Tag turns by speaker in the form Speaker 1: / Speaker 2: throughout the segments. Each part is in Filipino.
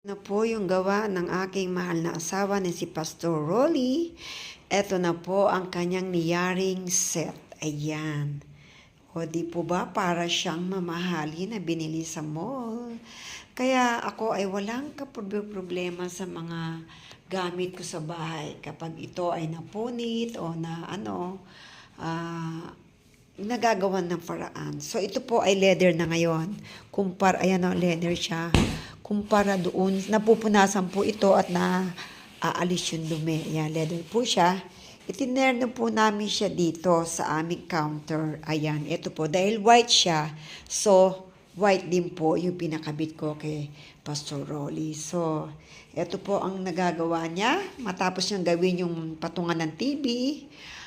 Speaker 1: Na po yung gawa ng aking mahal na asawa na si Pastor Rolly. Ito na po ang kanyang niyaring set. Ayan. O di po ba para siyang mamahali na binili sa mall. Kaya ako ay walang problema sa mga gamit ko sa bahay. Kapag ito ay napunit o na nagagawan ng paraan. So, ito po ay leather na ngayon. Ayan o, leather siya. Kumpara doon, napupunasan po ito at aalis yung dumi. Ayan, leather po siya. Itinerno po namin siya dito sa aming counter. Ayan, ito po. Dahil white siya, so, white din po yung pinakabit ko kay Pastor Rolly. So, ito po ang nagagawa niya. Matapos niyang gawin yung patungan ng TV,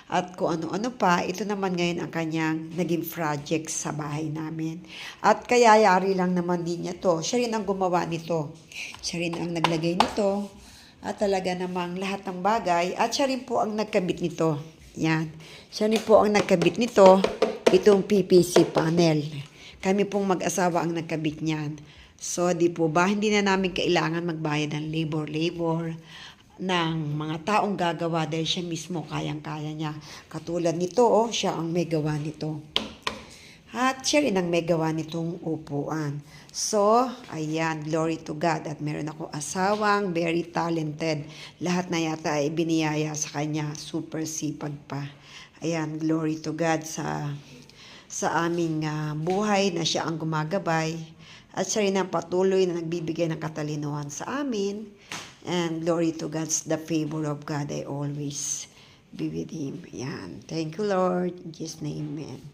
Speaker 1: at kung ano-ano pa, ito naman ngayon ang kanyang naging project sa bahay namin. At kayayari lang naman din niya to. Siya rin ang gumawa nito. Siya rin ang naglagay nito. At talaga namang lahat ng bagay. At siya rin po ang nagkabit nito. Yan. Siya rin po ang nagkabit nito. Itong PPC panel. Kami pong mag-asawa ang nagkabit niyan. So, di po ba, hindi na namin kailangan magbayad ng labor ng mga taong gagawa dahil siya mismo kayang-kaya niya. Katulad nito, siya ang may gawa nito. At siya rin ang may gawa nitong upuan. So, ayan, glory to God. At meron ako asawang very talented. Lahat na yata ay biniyaya sa kanya. Super sipag pa. Ayan, glory to God sa aming buhay na siya ang gumagabay. At siya rin ang patuloy na nagbibigay ng katalinuhan sa amin. And glory to God's the favor of God I always be with Him. Yan. Thank you, Lord. In Jesus' name, amen.